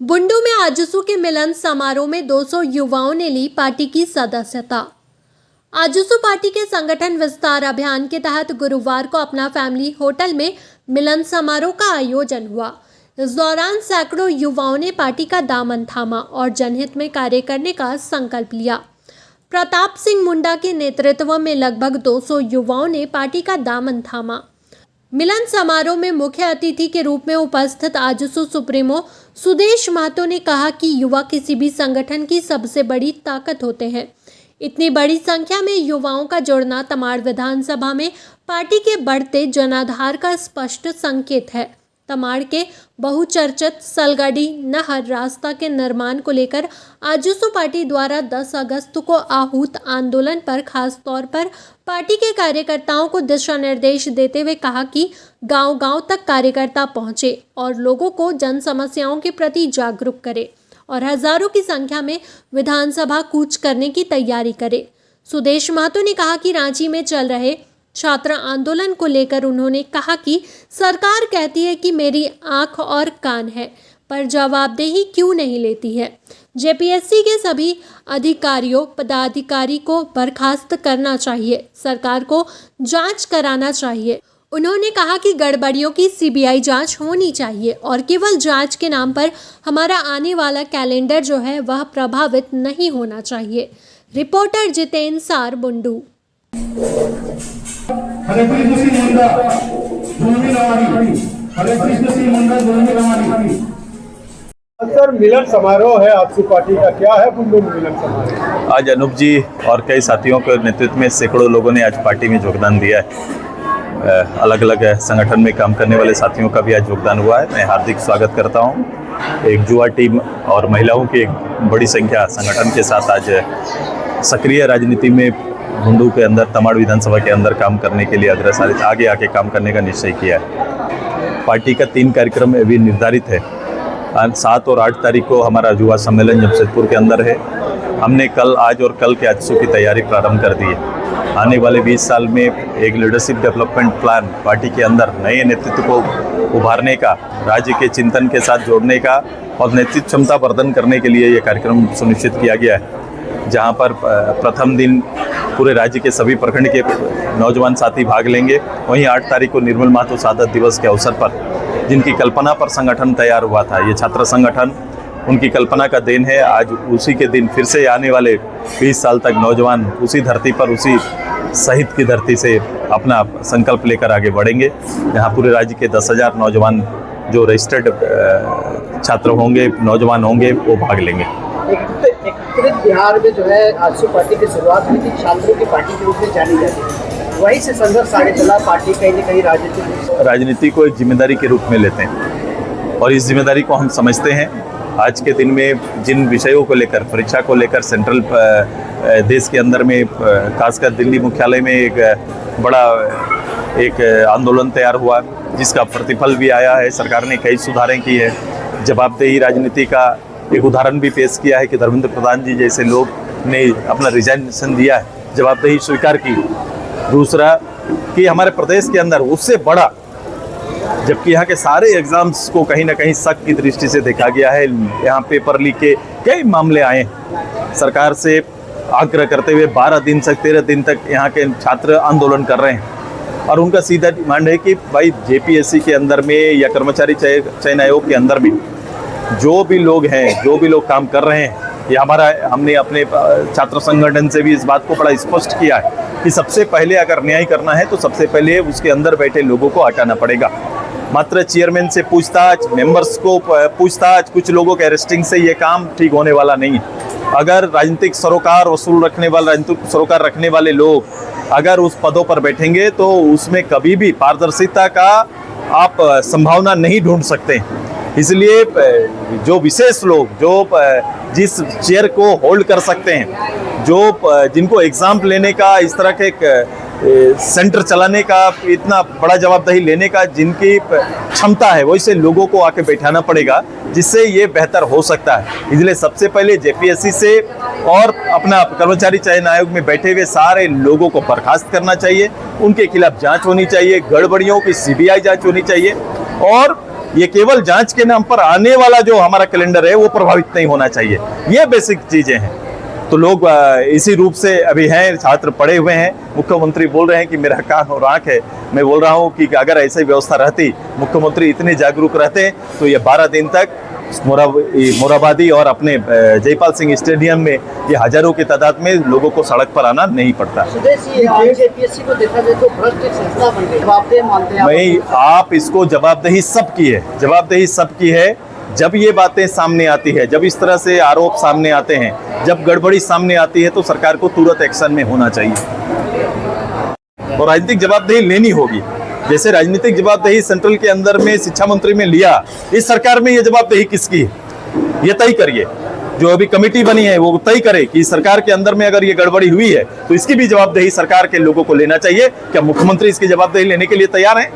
बुंडू में आजसू के मिलन समारोह में 200 युवाओं ने ली पार्टी की सदस्यता। आजसू पार्टी के संगठन विस्तार अभियान के तहत गुरुवार को अपना फैमिली होटल में मिलन समारोह का आयोजन हुआ। इस दौरान सैकड़ों युवाओं ने पार्टी का दामन थामा और जनहित में कार्य करने का संकल्प लिया। प्रताप सिंह मुंडा के नेतृत्व में लगभग 200 युवाओं ने पार्टी का दामन थामा। मिलन समारोह में मुख्य अतिथि के रूप में उपस्थित आजसू सुप्रीमो सुदेश महतो ने कहा कि युवा किसी भी संगठन की सबसे बड़ी ताकत होते हैं। इतनी बड़ी संख्या में युवाओं का जुड़ना तमाड़ विधानसभा में पार्टी के बढ़ते जनाधार का स्पष्ट संकेत है। तमाड़ के बहुचर्चित सलगड़ी नहर रास्ता के निर्माण को लेकर आजसू पार्टी द्वारा 10 अगस्त को आहूत आंदोलन पर खास तौर पर पार्टी के कार्यकर्ताओं को दिशा निर्देश देते हुए कहा कि गांव-गांव तक कार्यकर्ता पहुंचे और लोगों को जन समस्याओं के प्रति जागरूक करे और हजारों की संख्या में विधानसभा कूच करने की तैयारी करे। सुदेश महतो ने कहा कि रांची में चल रहे छात्र आंदोलन को लेकर उन्होंने कहा कि सरकार कहती है कि मेरी आंख और कान है, पर जवाबदेही क्यों नहीं लेती है। जेपीएससी के सभी अधिकारियों पदाधिकारी को बर्खास्त करना चाहिए, सरकार को जांच कराना चाहिए। उन्होंने कहा कि गड़बड़ियों की सीबीआई जांच होनी चाहिए और केवल जांच के नाम पर हमारा आने वाला कैलेंडर जो है वह प्रभावित नहीं होना चाहिए। रिपोर्टर जितेंद्र सार, बुंडू। हरे कृष्ण सिंह मुंडा जुलमी रवानी, हरे कृष्ण सिंह मुंडा जुलमी रवानी। सर, मिलन समारोह है आजसू पार्टी का, क्या है बुंडू में मिलन समारोह? आज अनूप जी और कई साथियों के नेतृत्व में सैकड़ों लोगों ने आज पार्टी में योगदान दिया है। अलग अलग संगठन में काम करने वाले साथियों का भी आज योगदान हुआ है। मैं हार्दिक स्वागत करता हूं। एक युवा टीम और महिलाओं की एक बड़ी संख्या संगठन के साथ आज सक्रिय राजनीति में बुंडू के अंदर तमाड़ विधानसभा के अंदर काम करने के लिए अग्रसर आगे आके काम करने का निश्चय किया है। पार्टी का 3 कार्यक्रम अभी निर्धारित है। 7 और 8 तारीख को हमारा युवा सम्मेलन जमशेदपुर के अंदर है। हमने कल, आज और कल के आजसू की तैयारी प्रारंभ कर दी है। आने वाले 20 साल में एक लीडरशिप डेवलपमेंट प्लान पार्टी के अंदर नए नेतृत्व को उभारने का, राज्य के चिंतन के साथ जोड़ने का और नेतृत्व क्षमता वर्धन करने के लिए ये कार्यक्रम सुनिश्चित किया गया है, जहाँ पर प्रथम दिन पूरे राज्य के सभी प्रखंड के नौजवान साथी भाग लेंगे। वहीं 8 तारीख को निर्मल महतो शहादत दिवस के अवसर पर, जिनकी कल्पना पर संगठन तैयार हुआ था, ये छात्र संगठन उनकी कल्पना का देन है। आज उसी के दिन फिर से आने वाले 20 साल तक नौजवान उसी धरती पर, उसी शहीद की धरती से अपना संकल्प लेकर आगे बढ़ेंगे, जहाँ पूरे राज्य के 10,000 नौजवान जो रजिस्टर्ड छात्र होंगे, नौजवान होंगे, वो भाग लेंगे। बिहार में जो है आजसू पार्टी की शुरुआत हुई थी, छात्रों की पार्टी के रूप में जानी जाती है। वहीं से संघर्ष आगे चला, पार्टी कहीं न कहीं राजनीति को एक जिम्मेदारी के रूप में लेते हैं और इस जिम्मेदारी को हम समझते हैं। आज के दिन में जिन विषयों को लेकर, परीक्षा को लेकर सेंट्रल देश के अंदर में, खासकर दिल्ली मुख्यालय में एक बड़ा आंदोलन तैयार हुआ, जिसका प्रतिफल भी आया है। सरकार ने कई सुधारें की है। जवाबदेही राजनीति का एक उदाहरण भी पेश किया है कि धर्मेंद्र प्रधान जी जैसे लोग ने अपना रिजाइनेशन दिया है, जवाबदेही स्वीकार की। दूसरा कि हमारे प्रदेश के अंदर उससे बड़ा, जबकि यहाँ के सारे एग्जाम्स को कहीं ना कहीं शक की दृष्टि से देखा गया है, यहाँ पेपर लीक के कई मामले आए हैं। सरकार से आग्रह करते हुए 12 दिन तक 13 दिन तक यहाँ के छात्र आंदोलन कर रहे हैं और उनका सीधा डिमांड है कि भाई जेपीएससी के अंदर में या कर्मचारी चयन आयोग के अंदर में जो भी लोग हैं, जो भी लोग काम कर रहे हैं, ये हमने अपने छात्र संगठन से भी इस बात को बड़ा स्पष्ट किया है कि सबसे पहले अगर न्याय करना है तो सबसे पहले उसके अंदर बैठे लोगों को हटाना पड़ेगा। मात्र चेयरमैन से पूछताछ, मेंबर्स को पूछताछ, कुछ लोगों के अरेस्टिंग से ये काम ठीक होने वाला नहीं है। अगर राजनीतिक सरोकार राजनीतिक सरोकार रखने वाले लोग अगर उस पदों पर बैठेंगे तो उसमें कभी भी पारदर्शिता का आप संभावना नहीं ढूंढ सकते। इसलिए जो विशेष लोग जो जिस चेयर को होल्ड कर सकते हैं, जिनको एग्जाम लेने का, इस तरह के सेंटर चलाने का, इतना बड़ा जवाबदेही लेने का जिनकी क्षमता है, वैसे लोगों को आके बैठाना पड़ेगा, जिससे ये बेहतर हो सकता है। इसलिए सबसे पहले जेपीएससी से और अपना कर्मचारी चयन आयोग में बैठे हुए सारे लोगों को बर्खास्त करना चाहिए, उनके खिलाफ जांच होनी चाहिए, गड़बड़ियों की सीबीआई जांच होनी चाहिए और ये केवल जांच के नाम पर आने वाला जो हमारा कैलेंडर है वो प्रभावित नहीं होना चाहिए। ये बेसिक चीजें हैं। तो लोग इसी रूप से अभी हैं, छात्र पड़े हुए हैं। मुख्यमंत्री बोल रहे हैं कि मेरा कान और आंख है। मैं बोल रहा हूं कि अगर ऐसी व्यवस्था रहती, मुख्यमंत्री इतने जागरूक रहते, तो ये 12 दिन तक मोराबादी और अपने जयपाल सिंह स्टेडियम में ये हजारों की तादाद में लोगों को सड़क पर आना नहीं पड़ता। जेपीएससी को देखा जाए तो भ्रष्ट एक संस्था बन गई, जवाबदेह मानते हैं नहीं, आप इसको जवाबदेही सबकी है, जवाबदेही सबकी है। जब ये बातें सामने आती है, जब इस तरह से आरोप सामने आते हैं, जब गड़बड़ी सामने आती है, तो सरकार को तुरंत एक्शन में होना चाहिए और राजनीतिक जवाबदेही लेनी होगी। जैसे राजनीतिक जवाबदेही सेंट्रल के अंदर में शिक्षा मंत्री में लिया, इस सरकार में ये जवाबदेही किसकी है, ये तय करिए। जो अभी कमेटी बनी है वो तय करे कि सरकार के अंदर में अगर ये गड़बड़ी हुई है तो इसकी भी जवाबदेही सरकार के लोगों को लेना चाहिए। क्या मुख्यमंत्री इसकी जवाबदेही लेने के लिए तैयार हैं?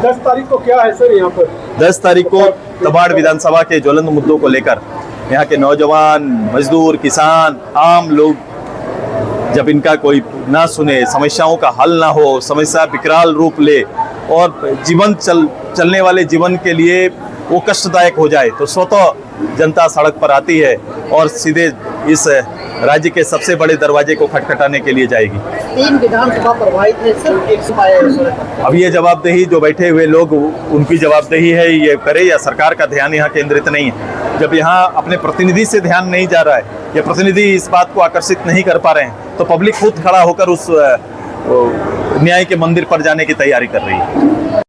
10 तारीख को क्या है सर यहाँ पर? 10 तारीख को तबाड़ विधानसभा के ज्वलंत मुद्दों को लेकर यहाँ के नौजवान, मजदूर, किसान, आम लोग जब इनका कोई ना सुने, समस्याओं का हल ना हो, समस्या विकराल रूप ले और जीवन चलने वाले जीवन के लिए वो कष्टदायक हो जाए, तो स्वतः जनता सड़क पर आती है और सीधे इस राज्य के सबसे बड़े दरवाजे को खटखटाने के लिए जाएगी। 3 विधानसभा प्रभावित है, सिर्फ एक सभा है। अब ये जवाबदेही जो बैठे हुए लोग, उनकी जवाबदेही है ये करे, या सरकार का ध्यान यहाँ केंद्रित नहीं है। जब यहाँ अपने प्रतिनिधि से ध्यान नहीं जा रहा है या प्रतिनिधि इस बात को आकर्षित नहीं कर पा रहे हैं, तो पब्लिक खुद खड़ा होकर उस न्याय के मंदिर पर जाने की तैयारी कर रही है।